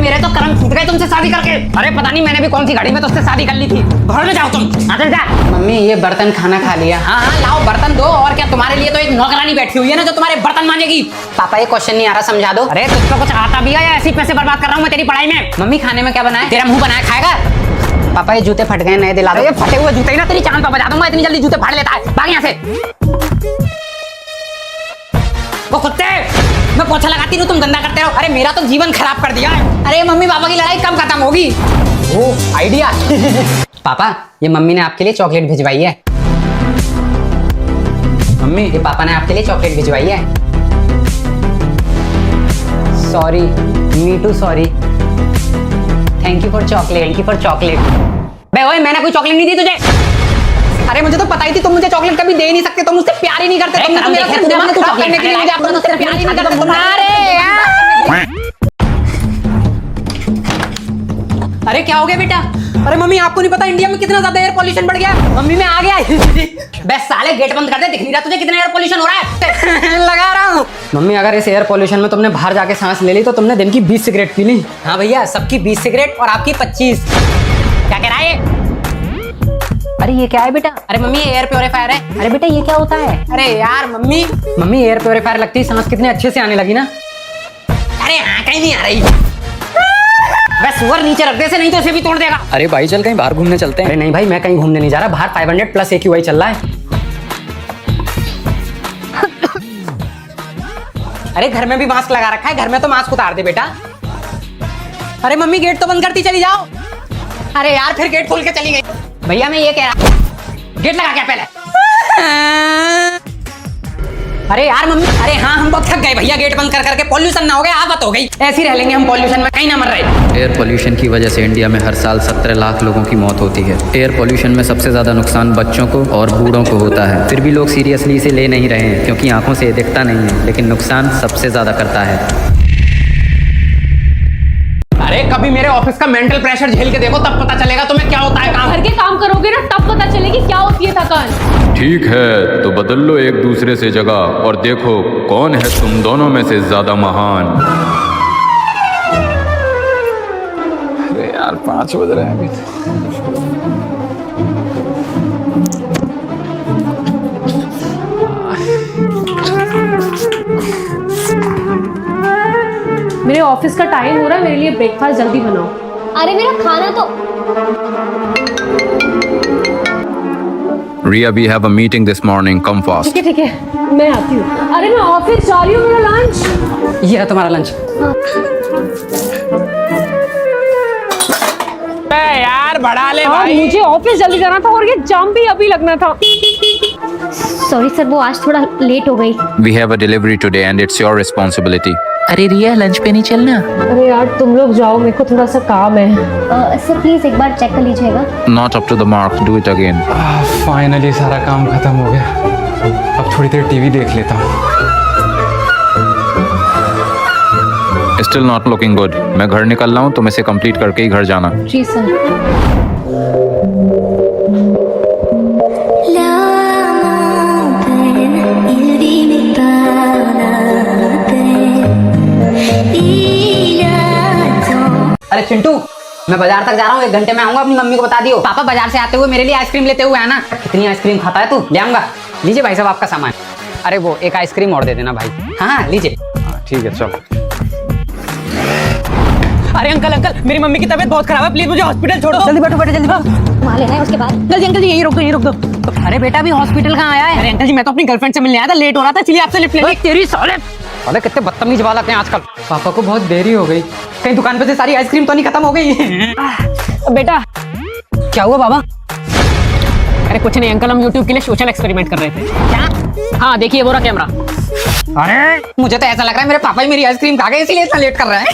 मेरे तो कर्म फूट गए तुमसे शादी करके। अरे पता नहीं मैंने भी कौन सी गाड़ी में तुझसे शादी कर ली थी। घर में जाओ तुम। आगे जा। मम्मी ये बर्तन खाना खा लिया। हाँ हाँ लाओ बर्तन दो। और क्या तुम्हारे लिए तो एक नौकरानी बैठी हुई है ना जो तुम्हारे बर्तन मांजेगी। पापा ये क्वेश्चन नहीं आ रहा समझा दो। अरे तुझको कुछ आता भी है या ऐसे पैसे बर्बाद कर रहा हूँ मैं तेरी पढ़ाई में। मम्मी खाने में क्या बनाए? तेरा मुंह बनाया खाएगा। पापा ये जूते फट गए नए दिला दो। ये फटे हुए जूते ही ना तेरी चांद पर बजा दूंगा। इतनी जल्दी जूते फाड़ लेता है। भाग यहाँ से। वो कुत्ते मैं पोछा लगाती हूँ तुम गंदा करते रहो। अरे मेरा तो जीवन खराब कर दिया है। अरे मम्मी पापा की लड़ाई कब खत्म होगी? ओह आइडिया। पापा ये मम्मी ने आपके लिए चॉकलेट भिजवाई है। मम्मी ये पापा ने आपके लिए चॉकलेट भिजवाई है। Sorry me too sorry. Thank you for chocolate. Thank you for chocolate. बे ओए मैंने कोई चॉकलेट नहीं दी तुझे। अरे मुझे तो पता ही थी तुम मुझे चॉकलेट कभी दे नहीं सकते। तुम मुझसे प्यार ही नहीं करते। तुमने तो मेरा सिर्फ दिमाग खराब करने के लिए मुझे अपना मुझसे प्यार ही नहीं करते तुम्हारे। अरे क्या हो गया बेटा? अरे मम्मी आपको नहीं पता इंडिया में कितना ज्यादा एयर पॉल्यूशन बढ़ गया। मम्मी मैं आ गया। बस साले गेट बंद कर दे। दिख नहीं रहा तुझे कितना एयर पॉल्यूशन हो रहा है? लगा रहा हूँ। मम्मी अगर इस एयर पॉल्यूशन में तुमने बाहर जाके सांस ले ली तो तुमने दिन की 20 सिगरेट पी ली। हाँ भैया सबकी 20 सिगरेट और आपकी 25। क्या कह रहा है? अरे ये क्या है बेटा? अरे मम्मी एयर प्योरीफायर है। अरे बेटा ये क्या होता है? अरे यार मम्मी एयर प्योरीफायर लगती है सांस कितने अच्छे से आने लगी ना। अरे हाँ कहीं नहीं आ रही। बस सुअर नीचे रख दे से नहीं तो इसे भी तोड़ देगा। अरे भाई चल कहीं बाहर घूमने चलते हैं। अरे नहीं भाई मैं कहीं घूमने नहीं जा रहा। बाहर 500 प्लस AQI चल रहा है। अरे घर में भी मास्क लगा रखा है। घर में तो मास्क उतार दे बेटा। अरे मम्मी गेट तो बंद करती चली जाओ। अरे यार फिर गेट खोल के चली गई। भैया मैं ये कह रहा गेट लगा क्या पहले? अरे यार मम्मी अरे हाँ हम बहुत थक गए भैया गेट बंद कर करके। पॉल्यूशन ना हो गया आफत हो गई। ऐसे ही रह लेंगे हम पॉल्यूशन में कहीं ना मर रहे। एयर पोल्यूशन की वजह से इंडिया में हर साल 17 लाख लोगों की मौत होती है। एयर पोल्यूशन में सबसे ज़्यादा नुकसान बच्चों को और बूढ़ों को होता है। फिर भी लोग सीरियसली इसे ले नहीं रहे हैं क्योंकि आंखों से दिखता नहीं है लेकिन नुकसान सबसे ज़्यादा करता है। अरे कभी मेरे ऑफिस का मेंटल प्रेशर झेल के देखो तब पता चलेगा तुम्हें क्या होता है काम। घर के काम करोगे ना तब पता चलेगी क्या होती है थकान। ठीक है तो बदल लो एक दूसरे से जगह और देखो कौन है तुम दोनों में से ज्यादा महान। अरे यार 5 बज रहे हैं अभी तो। मेरे ऑफिस का टाइम हो रहा है। मेरे लिए ब्रेकफास्ट जल्दी बनाओ। अरे मेरा खाना तो Ria, we have a meeting this morning. Come fast. ठीक है मैं आती हूँ। अरे मैं ऑफिस जा रही हूँ। मेरा लंच। ये है तुम्हारा लंच। यार बढ़ा ले भाई। मुझे ऑफिस जल्दी जाना था और ये जाम भी अभी लगना था। सॉरी सर वो आज थोड़ा लेट हो गई। We have a delivery today and it's your responsibility. अरे रिया लंच पे नहीं चलना? अरे यार तुम लोग जाओ मेरे को थोड़ा सा काम है। सर प्लीज एक बार चेक कर लीजिएगा। Not up to the mark. Do it again. Finally सारा काम खत्म हो गया। अब थोड़ी देर टीवी देख लेता हूँ। Still not looking good. मैं घर निकल रहा हूँ तुम इसे कंप्लीट करके ही घर जाना। जी सर। अरे चिंटू मैं बाजार तक जा रहा हूँ 1 घंटे में आऊंगा। अपनी मम्मी को बता दियो। पापा बाजार से आते हुए मेरे लिए आइसक्रीम लेते हुए आना। कितनी आइसक्रीम खाता है तू? ले आऊंगा। लीजिए भाई साहब आपका सामान। अरे वो एक आइसक्रीम और दे देना भाई। हाँ लीजिए। ठीक है चलो। अरे अंकल मेरी मम्मी की तबीयत बहुत खराब है। प्लीज मुझे हॉस्पिटल छोड़ो। जल्दी बैठो जल्दी बैठो। वहाँ लेना है उसके बाद। जल्दी अंकल जी यही रोक दो। अरे बेटा अभी हॉस्पिटल कहाँ आया है? अरे अंकल जी मैं तो अपनी गर्लफ्रेंड से मिलने आया था। लेट हो रहा था इसलिए आपसे लिफ्ट ले ली। तेरी साले अरे कितने बदतमीज बालक हैं आजकल। पापा को बहुत देरी हो गई। कहीं दुकान पे से सारी आइसक्रीम तो नहीं खत्म हो गई? बेटा क्या हुआ बाबा? अरे कुछ नहीं अंकल हम YouTube के लिए सोशल एक्सपेरिमेंट कर रहे थे। क्या? हाँ देखिए वो रहा कैमरा। अरे मुझे तो ऐसा लग रहा है मेरे पापा ही मेरी आइसक्रीम खा गए इसीलिए इतना लेट कर रहे हैं।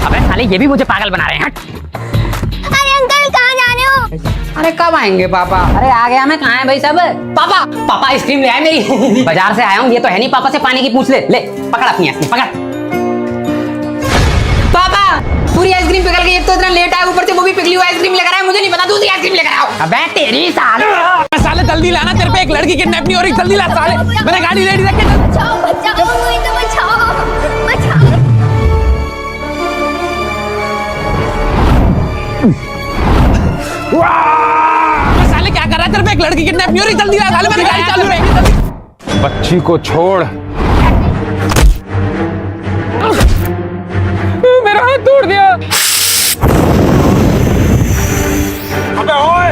अबे साले ये भी मुझे पागल बना रहे हैं। अरे अंकल कहाँ जा रहे हो? अरे कब आएंगे पापा? अरे आ गया मैं। कहाँ है भाई सब? पापा आइसक्रीम ले आए मेरी। बाजार से आया हूँ। ये तो है नहीं पापा से पानी की पूछ ले पकड़ अपनी आइसक्रीम पकड़। पापा पूरी आइसक्रीम पिघल गई। एक तो इतना लेट आया ऊपर से वो भी पिघली हुई आइसक्रीम लेकर आए। मुझे नहीं पता दूसरी आइसक्रीम लेकर आओ। अबे तेरी साले जल्दी लाना। तेरे पे एक लड़की किडनैप नहीं हो रही। जल्दी ला साले। मैंने गाड़ी रेडी रखी। बचाओ मुझे तो बचाओ। की किडनैप नहीं हो रही, जल्दी आ, साले मेरी गाड़ी चालू रहे। बच्ची को छोड़। मेरा हाथ तोड़ दिया। अबे ओए!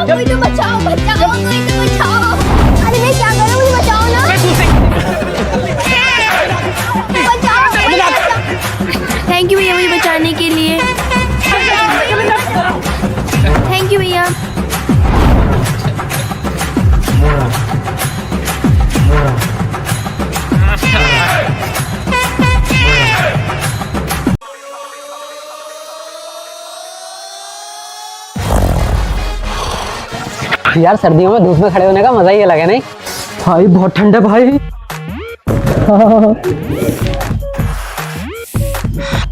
कोई तो बचाओ, बचाओ, कोई तो बचाओ। अरे मैं क्या करूं, मुझे बचाओ ना। बचाओ। थैंक यू भैया मुझे बचाने के लिए। थैंक यू भैया। यार सर्दियों में धूप में खड़े होने का मजा ही अलग है नहीं भाई? बहुत ठंड है भाई।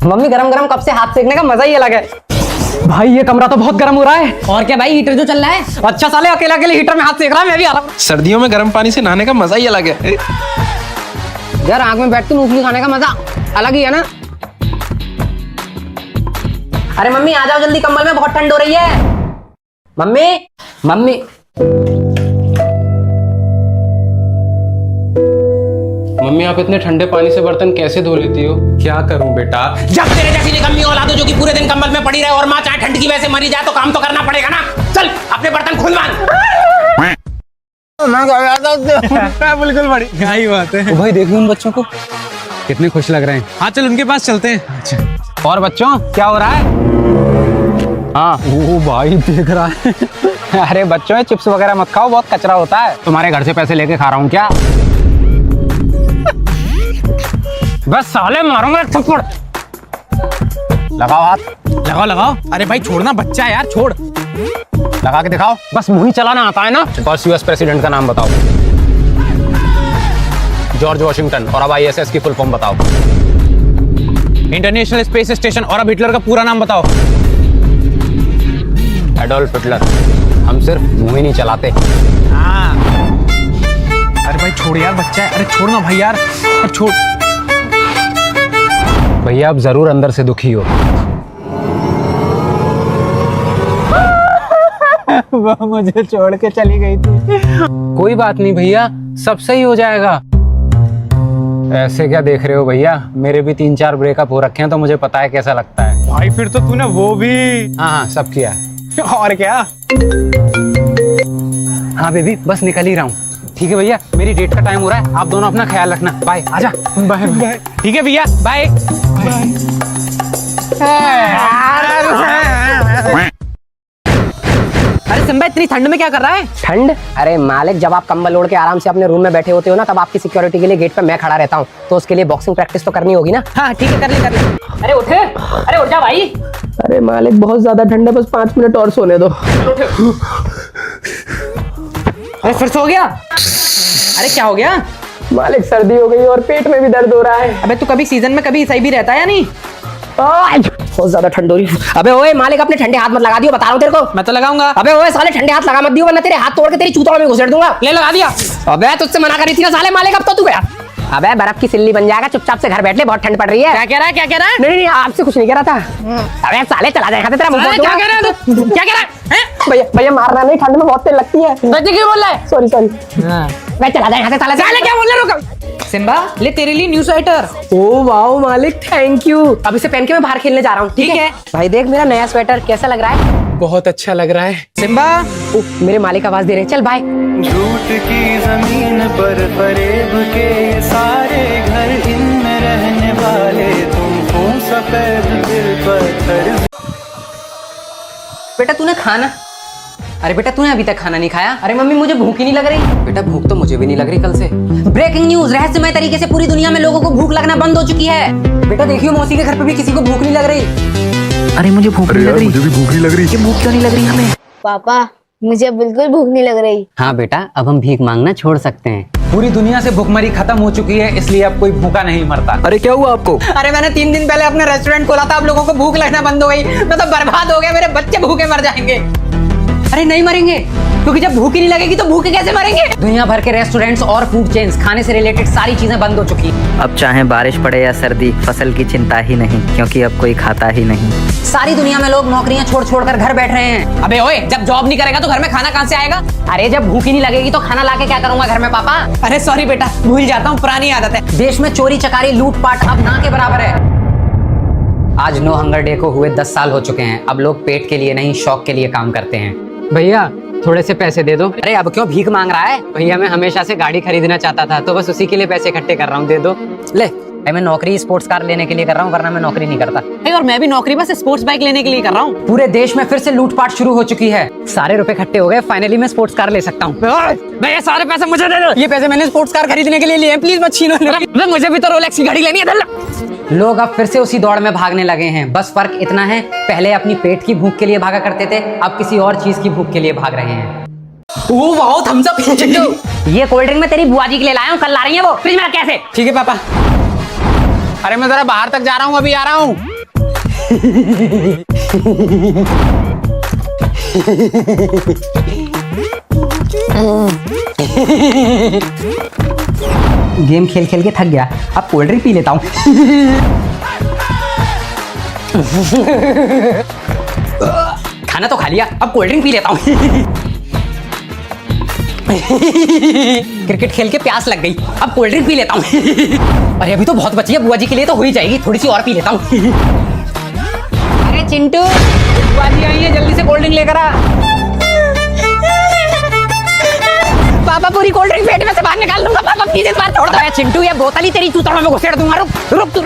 मम्मी गरम गरम कप से हाथ सेकने का मजा ही अलग है। भाई ये कमरा तो बहुत गर्म हो रहा है। और क्या भाई, हीटर जो चल रहा है। अच्छा साले अकेला अकेले हीटर में हाथ सेक रहा है, मैं भी आ रहा हूँ। सर्दियों में गर्म पानी से नहाने का मजा ही अलग है। यार आग में बैठ के मूंगफली खाने का मजा अलग ही है ना। अरे मम्मी आ जाओ जल्दी, कंबल में बहुत ठंड हो रही है। मम्मी मम्मी मम्मी आप इतने ठंडे पानी से बर्तन कैसे धो लेती हो? क्या करूं बेटा? जब तेरे जैसी निकम्मी औलाद हो जो कि पूरे दिन कंबल में पड़ी रहे और माँ चाहे ठंड की वजह से मरी जाए तो काम तो करना पड़ेगा ना। चल अपने बर्तन खुद मान। बिल्कुल बड़ी यही बात है। भाई देखो उन बच्चों को कितने खुश लग रहे हैं। हाँ चल उनके पास चलते हैं। अच्छा। और बच्चों क्या हो रहा है? हाँ वो भाई देख रहा है। अरे बच्चों चिप्स वगैरह मत खाओ, बहुत कचरा होता है। तुम्हारे घर से पैसे लेके खा रहा हूँ क्या? बस साले मारूंगा थप्पड़। लगाओ हाथ, लगाओ लगाओ। अरे भाई छोड़ना, बच्चा है यार, छोड़। लगा के दिखाओ। बस मुंह ही चलाना आता है ना? फर्स्ट यूएस प्रेसिडेंट का नाम बताओ। George Washington. और अब ISS की फुल फॉर्म बताओ। International space station. और अब हिटलर का पूरा नाम बताओ। Adolf Hitler. हम सिर्फ मुंह ही नहीं चलाते। हाँ। अरे भाई छोड़ यार, बच्चा है। अरे छोड़ना भाई यार, छोड़। भैया आप जरूर अंदर से दुखी हो। वो मुझे छोड़ के चली गई थी। कोई बात नहीं भैया, सब सही हो जाएगा। ऐसे क्या देख रहे हो भैया? मेरे भी 3-4 ब्रेकअप हो रखे हैं तो मुझे पता है कैसा लगता है। भाई फिर तो तूने वो भी। हाँ सब किया है। और क्या? हाँ बेबी बस निकल ही रहा हूँ। ठीक है भैया, मेरी डेट का टाइम हो रहा है, आप दोनों अपना ख्याल रखना। बाय। आजा। Bye bye. ठीक है भैया, बाय। अरे सिम्बा इतनी ठंड में क्या कर रहा है? ठंड? अरे मालिक जब आप कंबल ओढ़ के आराम से अपने रूम में बैठे होते हो ना, तब आपकी सिक्योरिटी के लिए गेट पे मैं खड़ा रहता हूँ, तो उसके लिए बॉक्सिंग प्रैक्टिस तो करनी होगी ना। हाँ ठीक है, कर ले। अरे उठे, अरे उठ जा भाई। अरे मालिक बहुत ज्यादा ठंड है, बस 5 मिनट और सोने दो। अरे फिर सो गया? अरे क्या हो गया? मालिक सर्दी हो गई और पेट में भी दर्द हो रहा है। अबे तू कभी सीजन में कभी सही भी रहता है या नहीं? बहुत ज्यादा ठंड हो रही है। अबे ओए मालिक अपने ठंडे हाथ मत लगा दियो, बता रहा हूँ तेरे को। मैं तो लगाऊंगा। अबे ओए साले ठंडे हाथ लगा मत दियो, वरना तेरे हाथ तोड़ के तेरी चूतों में घुसेड़ दूंगा। ले लगा दिया। अबे तुझसे मना करी थी ना साले मालिक, अब तो तू गया। अबे बर्फ की सिल्ली बन जाएगा, चुपचाप से घर बैठ ले, बहुत ठंड पड़ रही है। क्या कह रहा है? क्या कह रहा है? नहीं आपसे कुछ नहीं कह रहा था। अबे साले चला जाएगा तेरा मुंह। क्या कह रहा है तू? क्या कह रहा है? भैया भैया मारना नहीं, ठंड में बहुत तेज लगती है। बच्चे क्यों बोल रहा है? सॉरी। मैं चला जाएगा साले क्या बोल रहा है? सिम्बा ले तेरे लिए न्यू स्वेटर। ओ वाओ मालिक थैंक यू। अब इसे पहन के मैं बाहर खेलने जा रहा हूँ। ठीक है भाई, देख मेरा नया स्वेटर कैसा लग रहा है? बहुत अच्छा लग रहा है। सिम्बा मेरे मालिक आवाज दे रहे हैं, चल बाय। झूठ की जमीन पर फरेब के सारे घर, इनमें रहने वाले तुमको सफेद दिल पत्थर। बेटा तूने खाना? अरे बेटा तूने अभी तक खाना नहीं खाया? अरे मम्मी मुझे भूख ही नहीं लग रही। बेटा भूख तो मुझे भी नहीं लग रही कल से। ब्रेकिंग न्यूज, रहस्यमय तरीके से पूरी दुनिया में लोगों को भूख लगना बंद हो चुकी है। बेटा देखियो मौसी के घर पे भी किसी को भूख नहीं लग रही। अरे मुझे भूख नहीं लग रही। मुझे भी भूख नहीं लग रही। ये भूख क्यों नहीं लग रही हमें? पापा मुझे बिल्कुल भूख नहीं लग रही। हाँ बेटा, अब हम भीख मांगना छोड़ सकते हैं। पूरी दुनिया से भूखमरी खत्म हो चुकी है, इसलिए अब कोई भूखा नहीं मरता। अरे क्या हुआ आपको? अरे मैंने 3 दिन पहले अपने रेस्टोरेंट खोला था, अब लोगों को भूख लगना बंद हो गई। मैं तो बर्बाद हो गया, मेरे बच्चे भूखे मर जाएंगे। अरे नहीं मरेंगे, क्योंकि जब भूख ही नहीं लगेगी तो भूखे कैसे मरेंगे। दुनिया भर के रेस्टोरेंट्स और फूड चेन्स, खाने से रिलेटेड सारी चीजें बंद हो चुकी हैं। अब चाहे बारिश पड़े या सर्दी, फसल की चिंता ही नहीं, क्योंकि अब कोई खाता ही नहीं। सारी दुनिया में लोग नौकरियां छोड़ छोड़ कर घर बैठ रहे हैं। अबे ओए, जब जॉब नहीं करेगा तो घर में खाना कहाँ से आएगा? अरे जब भूख ही नहीं लगेगी तो खाना लाके क्या करूंगा घर में पापा? अरे सॉरी बेटा, भूल जाता हूँ, पुरानी आदत है। देश में चोरी चकारी लूटपाट अब ना के बराबर है। आज नो हंगर डे को हुए 10 साल हो चुके हैं। अब लोग पेट के लिए नहीं, शौक के लिए काम करते हैं। भैया थोड़े से पैसे दे दो। अरे अब क्यों भीख मांग रहा है? भैया मैं हमेशा से गाड़ी खरीदना चाहता था, तो बस उसी के लिए पैसे इकट्ठे कर रहा हूँ, दे दो। ले, मैं नौकरी स्पोर्ट्स कार लेने के लिए कर रहा हूँ, वरना मैं नौकरी नहीं करता। और मैं भी नौकरी बस स्पोर्ट्स बाइक लेने के लिए कर रहा हूँ। पूरे देश में फिर से लूटपाट शुरू हो चुकी है। सारे रुपए इकट्ठे हो गए, फाइनली मैं स्पोर्ट्स कार ले सकता हूँ। भैया सारे पैसे मुझे दे दो। ये पैसे मैंने स्पोर्ट्स कार खरीदने के लिए लिए, प्लीज मत छीनो। मुझे भी तो रोलेक्स की घड़ी लेनी है। लोग अब फिर से उसी दौड़ में भागने लगे हैं। बस फर्क इतना है, पहले अपनी पेट की भूख के लिए भागा करते थे, अब किसी और चीज की भूख के लिए भाग रहे हैं। वो वाओ, थम्स अप। ये कोल्ड ड्रिंक मैं तेरी बुआ जी के लिए लाया हूँ, कल ला रही है वो। फ्रिज में रख कैसे? ठीक है पापा। अरे मैं जरा बाहर तक जा रहा हूँ, अभी आ रहा हूँ। गेम खेल खेल के थक गया, अब कोल्ड ड्रिंक पी लेता हूँ। खाना तो खा लिया, अब कोल्ड ड्रिंक पी लेता हूँ। क्रिकेट खेल के प्यास लग गई, अब कोल्ड ड्रिंक पी लेता हूँ। अरे अभी तो बहुत बची है, बुआ जी के लिए तो हो ही जाएगी, थोड़ी सी और पी लेता हूँ। अरे चिंटू, बुआ जी आई है, जल्दी से कोल्ड ड्रिंक लेकर आ। पापा पूरी कोल्ड ड्रिंक पेट में से बाहर निकाल दूंगा। पापा प्लीज इस बार छोड़ दो। चिंटू, ये बोतल ही तेरी चूतड़ों में घुसेड़ दूंगा। रुक रुक तू।